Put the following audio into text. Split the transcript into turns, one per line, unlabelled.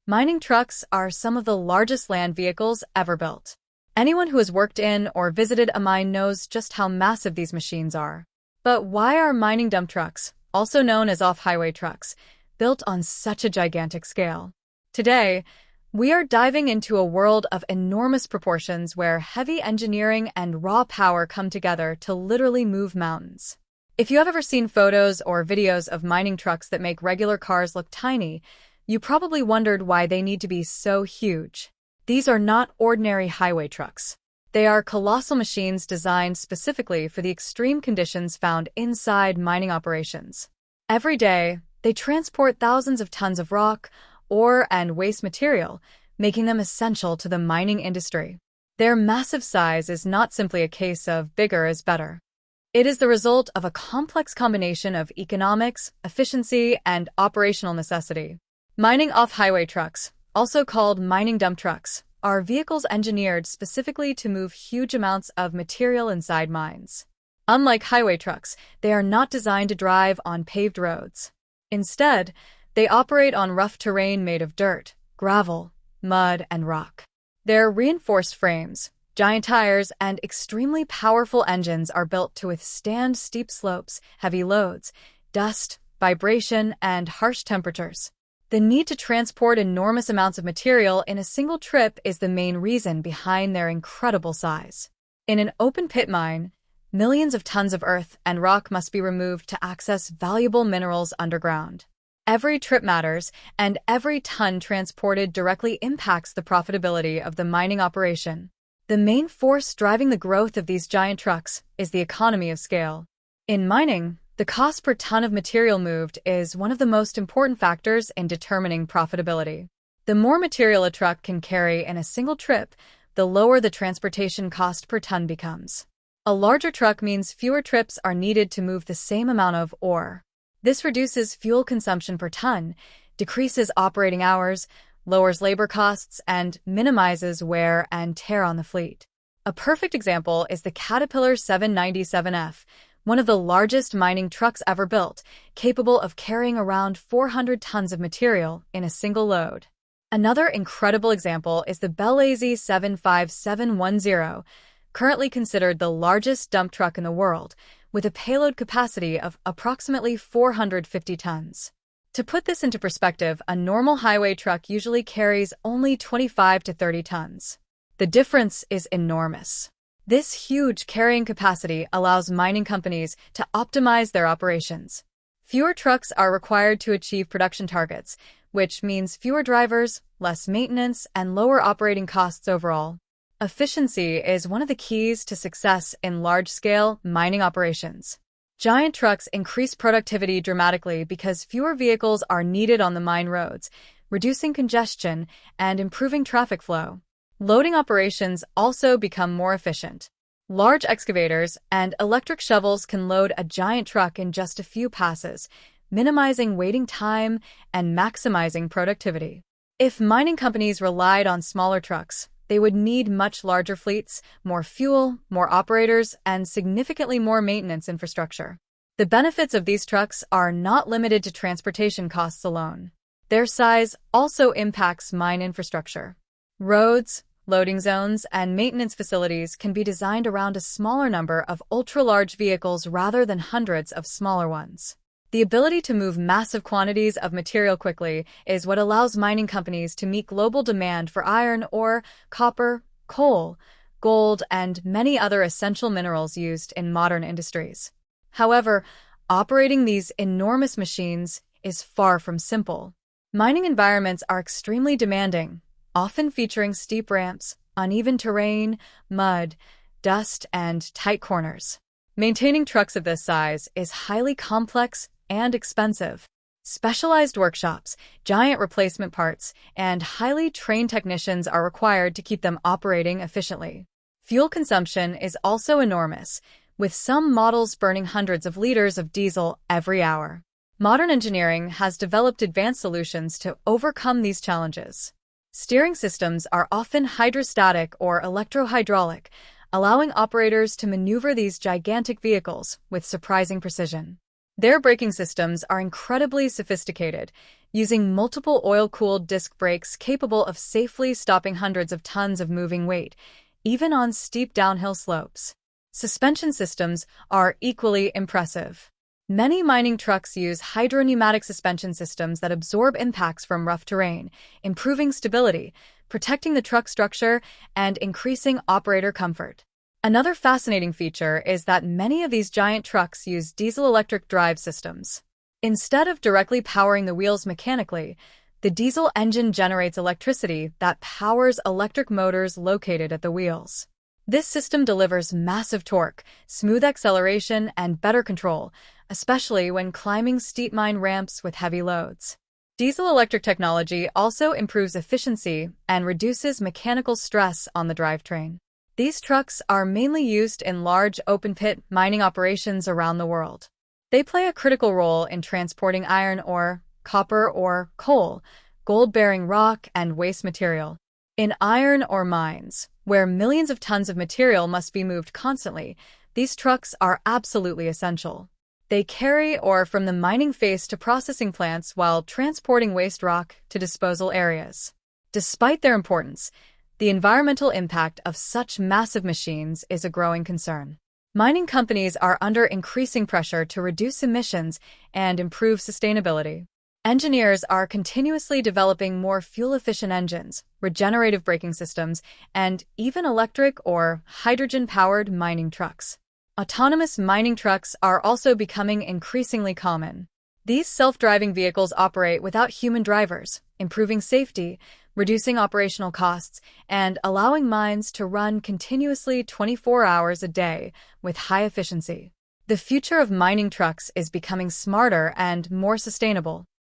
Mining trucks are some of the largest land vehicles ever built. Anyone who has worked in or visited a mine knows just how massive these machines are. But why are mining dump trucks, also known as off-highway trucks, built on such a gigantic scale? Today, we are diving into a world of enormous proportions where heavy engineering and raw power come together to literally move mountains. If you have ever seen photos or videos of mining trucks that make regular cars look tiny, you probably wondered why they need to be so huge. These are not ordinary highway trucks. They are colossal machines designed specifically for the extreme conditions found inside mining operations. Every day, they transport thousands of tons of rock, ore, and waste material, making them essential to the mining industry. Their massive size is not simply a case of bigger is better. It is the result of a complex combination of economics, efficiency, and operational necessity. Mining off-highway trucks, also called mining dump trucks, are vehicles engineered specifically to move huge amounts of material inside mines. Unlike highway trucks, they are not designed to drive on paved roads. Instead, they operate on rough terrain made of dirt, gravel, mud, and rock. Their reinforced frames, giant tires, and extremely powerful engines are built to withstand steep slopes, heavy loads, dust, vibration, and harsh temperatures. The need to transport enormous amounts of material in a single trip is the main reason behind their incredible size. In an open-pit mine, millions of tons of earth and rock must be removed to access valuable minerals underground. Every trip matters, and every ton transported directly impacts the profitability of the mining operation. The main force driving the growth of these giant trucks is the economy of scale. In mining, the cost per ton of material moved is one of the most important factors in determining profitability. The more material a truck can carry in a single trip, the lower the transportation cost per ton becomes. A larger truck means fewer trips are needed to move the same amount of ore. This reduces fuel consumption per ton, decreases operating hours, lowers labor costs, and minimizes wear and tear on the fleet. A perfect example is the Caterpillar 797F, one of the largest mining trucks ever built, capable of carrying around 400 tons of material in a single load. Another incredible example is the BelAZ 75710, currently considered the largest dump truck in the world, with a payload capacity of approximately 450 tons. To put this into perspective, a normal highway truck usually carries only 25 to 30 tons. The difference is enormous. This huge carrying capacity allows mining companies to optimize their operations. Fewer trucks are required to achieve production targets, which means fewer drivers, less maintenance, and lower operating costs overall. Efficiency is one of the keys to success in large-scale mining operations. Giant trucks increase productivity dramatically because fewer vehicles are needed on the mine roads, reducing congestion and improving traffic flow. Loading operations also become more efficient. Large excavators and electric shovels can load a giant truck in just a few passes, minimizing waiting time and maximizing productivity. If mining companies relied on smaller trucks, they would need much larger fleets, more fuel, more operators, and significantly more maintenance infrastructure. The benefits of these trucks are not limited to transportation costs alone. Their size also impacts mine infrastructure. Roads, loading zones, and maintenance facilities can be designed around a smaller number of ultra-large vehicles rather than hundreds of smaller ones. The ability to move massive quantities of material quickly is what allows mining companies to meet global demand for iron ore, copper, coal, gold, and many other essential minerals used in modern industries. However, operating these enormous machines is far from simple. Mining environments are extremely demanding, often featuring steep ramps, uneven terrain, mud, dust, and tight corners. Maintaining trucks of this size is highly complex and expensive. Specialized workshops, giant replacement parts, and highly trained technicians are required to keep them operating efficiently. Fuel consumption is also enormous, with some models burning hundreds of liters of diesel every hour. Modern engineering has developed advanced solutions to overcome these challenges. Steering systems are often hydrostatic or electrohydraulic, allowing operators to maneuver these gigantic vehicles with surprising precision. Their braking systems are incredibly sophisticated, using multiple oil-cooled disc brakes capable of safely stopping hundreds of tons of moving weight, even on steep downhill slopes. Suspension systems are equally impressive. Many mining trucks use hydropneumatic suspension systems that absorb impacts from rough terrain, improving stability, protecting the truck structure, and increasing operator comfort. Another fascinating feature is that many of these giant trucks use diesel-electric drive systems. Instead of directly powering the wheels mechanically, the diesel engine generates electricity that powers electric motors located at the wheels. This system delivers massive torque, smooth acceleration, and better control, especially when climbing steep mine ramps with heavy loads. Diesel-electric technology also improves efficiency and reduces mechanical stress on the drivetrain. These trucks are mainly used in large open-pit mining operations around the world. They play a critical role in transporting iron ore, copper or coal, gold-bearing rock, and waste material. In iron ore mines, where millions of tons of material must be moved constantly, these trucks are absolutely essential. They carry ore from the mining face to processing plants while transporting waste rock to disposal areas. Despite their importance, the environmental impact of such massive machines is a growing concern. Mining companies are under increasing pressure to reduce emissions and improve sustainability. Engineers are continuously developing more fuel-efficient engines, regenerative braking systems, and even electric or hydrogen-powered mining trucks. Autonomous mining trucks are also becoming increasingly common. These self-driving vehicles operate without human drivers, improving safety, reducing operational costs, and allowing mines to run continuously 24 hours a day with high efficiency. The future of mining trucks is becoming smarter and more sustainable.